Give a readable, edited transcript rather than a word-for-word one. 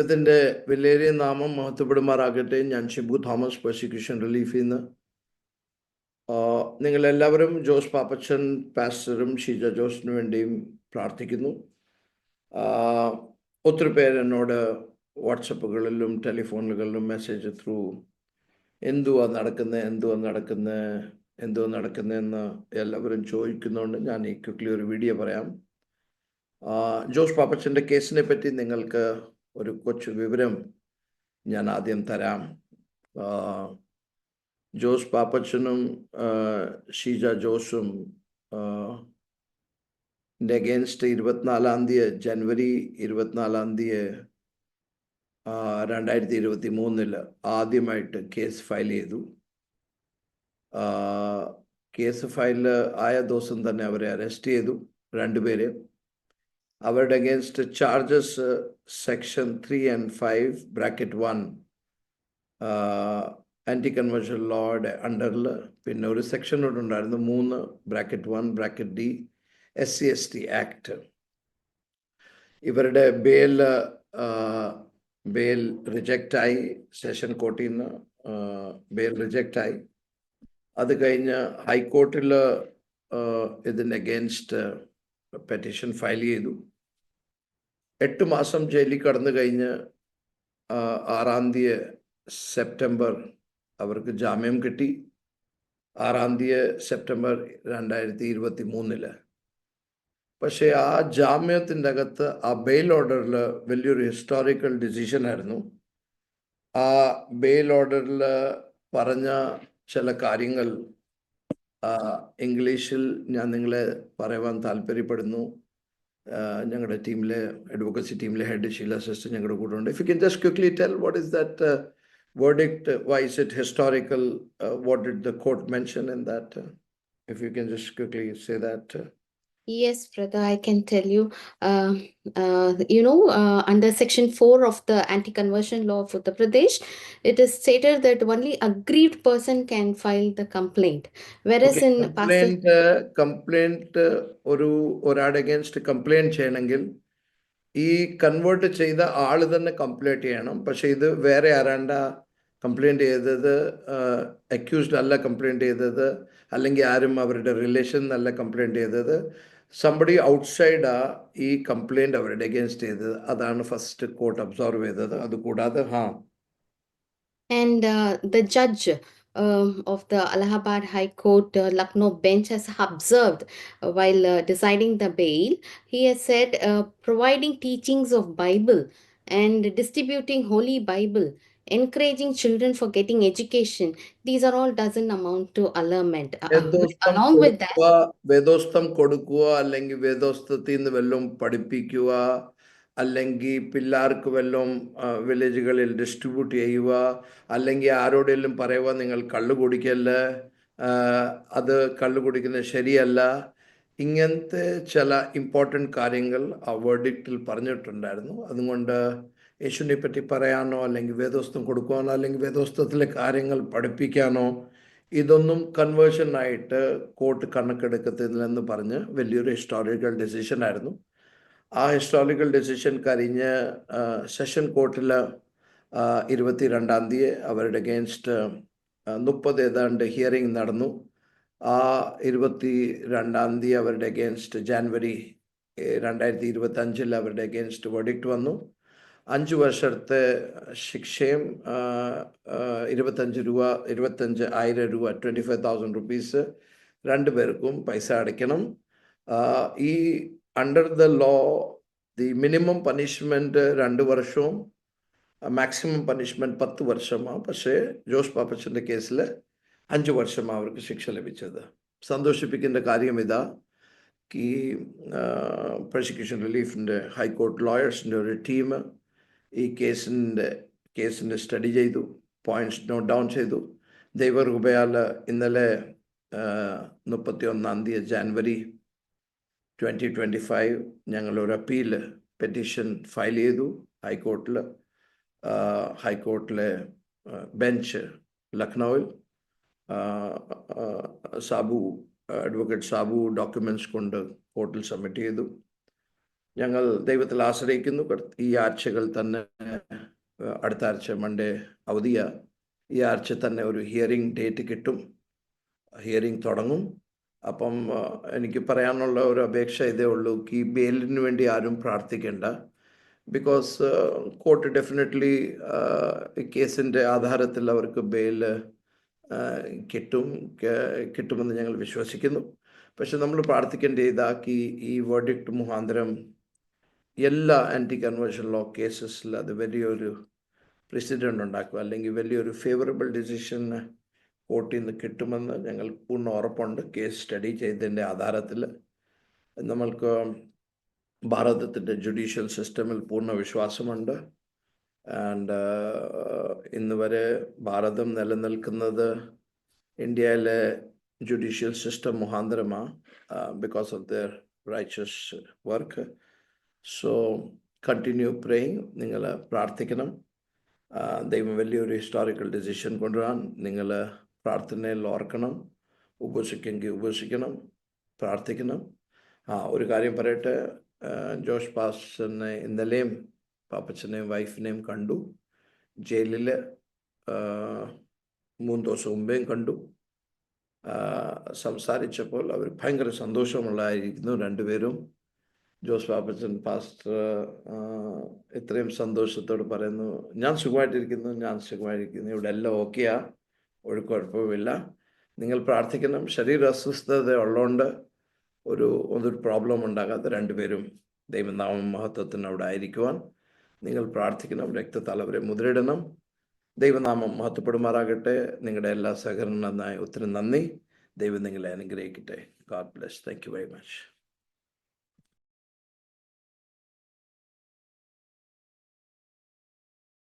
ദൈവത്തിന്റെ വിലയേറിയ നാമം മഹത്വപ്പെടുമാറാകട്ടെ. ഞാൻ ഷിബു തോമസ്, പ്രോസിക്യൂഷൻ റിലീഫിൽ നിന്ന്. നിങ്ങളെല്ലാവരും ജോസ് പാപ്പച്ചൻ പാസ്റ്ററും ഷീജ ജോസിനു വേണ്ടിയും പ്രാർത്ഥിക്കുന്നു. ഒത്തിരി പേര് എന്നോട് വാട്സപ്പുകളിലും ടെലിഫോണുകളിലും മെസ്സേജ് ത്രൂ എന്തുവാ നടക്കുന്നതെന്ന് എല്ലാവരും ചോദിക്കുന്നുണ്ട്. ഞാൻ ഈ ക്വിക്ലി ഒരു വീഡിയോ പറയാം. ജോസ് പാപ്പച്ചൻ്റെ കേസിനെ പറ്റി നിങ്ങൾക്ക് ഒരു കൊച്ചു വിവരം ഞാൻ ആദ്യം തരാം. ജോസ് പാപ്പച്ചനും ഷീജ ജോസും അഗേൻസ്റ്റ് 24 ജനുവരി 24 2023 ആദ്യമായിട്ട് കേസ് ഫയൽ ചെയ്തു. കേസ് ഫയൽ ആയ ദിവസം തന്നെ അവരെ അറസ്റ്റ് ചെയ്തു, രണ്ടുപേരെ. അവരുടെ against charges section 3 and 5 bracket 1 anti conversion ലോയുടെ അണ്ടറിൽ, പിന്നെ ഒരു സെക്ഷൻ കൂടെ ഉണ്ടായിരുന്നു 3 bracket 1 bracket D SC/ST act. ഇവരുടെ ബെയിൽ റിജക്റ്റായി, സെഷൻ കോർട്ടിൽ നിന്ന് ബെയിൽ റിജക്റ്റായി. അത് കഴിഞ്ഞ് ഹൈക്കോർട്ടിൽ ഇതിന് അഗേൻസ്റ്റ് പെറ്റീഷൻ ഫയൽ ചെയ്തു. 8 മാസം ജയിലിൽ കടന്നു കഴിഞ്ഞ് 6 സെപ്റ്റംബർ അവർക്ക് ജാമ്യം കിട്ടി. 6 സെപ്റ്റംബർ 2023. പക്ഷേ ആ ജാമ്യത്തിൻ്റെ അകത്ത് ആ ബെയിൽ ഓർഡറിൽ വലിയൊരു ഹിസ്റ്റോറിക്കൽ ഡിസിഷൻ ആയിരുന്നു. ആ ബെയിൽ ഓർഡറിൽ പറഞ്ഞ ചില കാര്യങ്ങൾ ഇംഗ്ലീഷിൽ ഞാൻ നിങ്ങളെ പറയുവാൻ താല്പര്യപ്പെടുന്നു. ഞങ്ങളുടെ ടീമിലെ അഡ്വക്കസി ടീമിലെ ഹെഡ് ഷീല സിസ്റ്റർ ഞങ്ങളുടെ കൂടെ ഉണ്ട്. If you can just quickly tell what is that verdict, why is it historical, what did the court mention in that? If you can just quickly say that. Yes, brother, I can tell you. Under Section 4 of the Anti-Conversion Law of Uttar Pradesh, it is stated that only aggrieved person can file the complaint. Whereas Okay, in complaint ഒരാളുടെ against complaint ചെയ്യണമെങ്കിൽ ഈ convert ചെയ്ത ആൾ തന്നെ complaint ചെയ്യണം. പക്ഷെ ഇത് വേറെ ആരാണ്ട complaint ചെയ്തത്, അക്യൂസ്ഡ് അല്ല കംപ്ലൈൻറ്റ് ചെയ്തത്, അല്ലെങ്കിൽ ആരും അവരുടെ റിലേഷൻ അല്ല കംപ്ലൈൻറ്റ് ചെയ്തത്, സംബഡി ഔട്ട്സൈഡാ ഈ കംപ്ലൈൻറ്റ് അവരുടെ അഗേൻസ്റ്റ് ചെയ്തത്. അതാണ് ഫസ്റ്റ് കോർട്ട് അബ്സർവ് ചെയ്തത്. അതുകൂടാതെ And the judge of the Allahabad High Court Lucknow bench has observed while deciding the bail, he has said providing teachings of Bible and distributing Holy Bible, encouraging children for getting education, these are all doesn't amount to allurement. Along with that, വേദോസ്തം കൊടുക്കുക, അല്ലെങ്കിൽ വേദോസ്തത്തിൽ നിന്ന് വല്ലതും പഠിപ്പിക്കുക, അല്ലെങ്കിൽ പിള്ളേർക്ക് വല്ലതും വില്ലേജുകളിൽ distribute ചെയ്യുക, അല്ലെങ്കിൽ ആരോടെങ്കിലും പറയുക നിങ്ങൾ കള്ളു കുടിക്കല്ല, അത് കള്ളു കുടിക്കുന്നത് ശരിയല്ല. ഇങ്ങനത്തെ ചില ഇമ്പോർട്ടൻ്റ് കാര്യങ്ങൾ ആ വേർഡിക്റ്റിൽ പറഞ്ഞിട്ടുണ്ടായിരുന്നു. അതുകൊണ്ട് യേശുവിനെ പറ്റി പറയാനോ, അല്ലെങ്കിൽ വേദോസ്തം കൊടുക്കുവാനോ, അല്ലെങ്കിൽ വേദോസ്തത്തിലെ കാര്യങ്ങൾ പഠിപ്പിക്കാനോ, ഇതൊന്നും കൺവേർഷനായിട്ട് കോർട്ട് കണക്കെടുക്കത്തില്ലെന്ന് പറഞ്ഞ് വലിയൊരു ഹിസ്റ്റോറിക്കൽ ഡിസിഷൻ ആയിരുന്നു. ആ ഹിസ്റ്റോറിക്കൽ ഡിസിഷൻ കഴിഞ്ഞ് സെഷൻ കോർട്ടിൽ 22 അവരുടെ അഗേൻസ്റ്റ് 30 ഏതാണ്ട് ഹിയറിംഗ് നടന്നു. ആ 22 അവരുടെ അഗേൻസ്റ്റ് ജനുവരി 2025 അവരുടെ അഗേൻസ്റ്റ് വെർഡിക്റ്റ് വന്നു. 5 വർഷത്തെ ശിക്ഷയും 25,000 രൂപ 25,000 rupees രണ്ടുപേർക്കും പൈസ അടയ്ക്കണം. ഈ under the law the minimum punishment 2 വർഷവും മാക്സിമം പണിഷ്മെൻറ്റ് 10 വർഷമാണ്. പക്ഷേ ജോസ് പാപ്പച്ചൻ്റെ കേസിൽ 5 വർഷമാണ് അവർക്ക് ശിക്ഷ ലഭിച്ചത്. സന്തോഷിപ്പിക്കേണ്ട കാര്യം ഇതാ, ഈ പ്രോസിക്യൂഷൻ റിലീഫിൻ്റെ ഹൈക്കോർട്ട് ലോയേഴ്സിൻ്റെ ഒരു ടീം ഈ കേസിൻ്റെ സ്റ്റഡി ചെയ്തു, പോയിൻറ്റ്സ് നോട്ട് ഡൗൺ ചെയ്തു. ദൈവകൃപയാൽ ഇന്നലെ 31 ജനുവരി 2025 ഞങ്ങളൊരു അപ്പീൽ പെറ്റീഷൻ ഫയൽ ചെയ്തു ഹൈക്കോർട്ടിൽ. ഹൈക്കോർട്ടിലെ ബെഞ്ച് ലക്നൗവിൽ അഡ്വക്കേറ്റ് സാബു ഡോക്യുമെൻറ്റ്സ് കൊണ്ട് കോർട്ടിൽ സബ്മിറ്റ് ചെയ്തു. ഞങ്ങൾ ദൈവത്തിൽ ആശ്രയിക്കുന്നു. ഈ ആഴ്ചകൾ തന്നെ അടുത്ത ആഴ്ച മൺഡേ അവധിയാ. ഈ ആഴ്ച തന്നെ ഒരു ഹിയറിംഗ് ഡേറ്റ് കിട്ടും, ഹിയറിംഗ് തുടങ്ങും. അപ്പം എനിക്ക് പറയാനുള്ള ഒരു അപേക്ഷ ഇതേ ഉള്ളൂ, ഈ ബെയിലിന് വേണ്ടി ആരും പ്രാർത്ഥിക്കേണ്ട. ബിക്കോസ് കോർട്ട് ഡെഫിനറ്റ്ലി കേസിൻ്റെ ആധാരത്തിൽ അവർക്ക് ബെയിൽ കിട്ടുമെന്ന് ഞങ്ങൾ വിശ്വസിക്കുന്നു. പക്ഷെ നമ്മൾ പ്രാർത്ഥിക്കേണ്ട ഇതാക്കി ഈ വേർഡിക്റ്റ് മുഖാന്തരം എല്ലാ ആൻറ്റി കൺവേർഷൻ ലോ കേസസിൽ അത് വലിയൊരു പ്രസിഡൻ്റ് ഉണ്ടാക്കും, അല്ലെങ്കിൽ വലിയൊരു ഫേവറബിൾ ഡിസിഷൻ കോർട്ടിൽ നിന്ന് കിട്ടുമെന്ന് ഞങ്ങൾക്ക് പൂർണ്ണ ഉറപ്പുണ്ട്. കേസ് സ്റ്റഡി ചെയ്തതിൻ്റെ ആധാരത്തിൽ നമ്മൾക്ക് ഭാരതത്തിൻ്റെ ജുഡീഷ്യൽ സിസ്റ്റമിൽ പൂർണ്ണ വിശ്വാസമുണ്ട്. ആൻഡ് ഇന്ന് വരെ ഭാരതം നിലനിൽക്കുന്നത് ഇന്ത്യയിലെ ജുഡീഷ്യൽ സിസ്റ്റം മുഖാന്തരമാണ്, because of their righteous work. So continue praying. നിങ്ങൾ പ്രാർത്ഥിക്കണം. ദൈവം വലിയൊരു ഹിസ്റ്റോറിക്കൽ ഡിസിഷൻ കൊണ്ടുവരാൻ നിങ്ങൾ പ്രാർത്ഥനയിൽ ഓർക്കണം. ഉപവസിക്കെങ്കിൽ ഉപവസിക്കണം, പ്രാർത്ഥിക്കണം. ഒരു കാര്യം പറയട്ടെ, ജോഷ് പാസ്റ്ററിനെ ഇന്നലെയും പാപ്പച്ചനെയും വൈഫിനെയും കണ്ടു. ജയിലിൽ 3 ദിവസം മുമ്പേയും കണ്ടു. സംസാരിച്ചപ്പോൾ അവർ ഭയങ്കര സന്തോഷമുള്ളതായിരിക്കുന്നു രണ്ടുപേരും. ജോസ് പാപ്പച്ചൻ പാസ്റ്റർ ഇത്രയും സന്തോഷത്തോട് പറയുന്നു, ഞാൻ സുഖമായിട്ടിരിക്കുന്നു, ഇവിടെ എല്ലാം ഓക്കെയാ, ഒരു കുഴപ്പമില്ല. നിങ്ങൾ പ്രാർത്ഥിക്കണം. ശരീര അസ്വസ്ഥത ഉള്ളതുകൊണ്ട് ഒരു പ്രോബ്ലം ഉണ്ടാകാതെ രണ്ടുപേരും ദൈവനാമ മഹത്വത്തിന് അവിടെ ആയിരിക്കുവാൻ നിങ്ങൾ പ്രാർത്ഥിക്കണം. രക്തത്താൽ അവരെ മുദ്രയിടണം. ദൈവനാമം മഹത്വപ്പെടുമാറാകട്ടെ. നിങ്ങളുടെ എല്ലാ സഹകരണത്തിനായി ഒത്തിരി നന്ദി. ദൈവം നിങ്ങളെ അനുഗ്രഹിക്കട്ടെ. God bless. Thank you very much.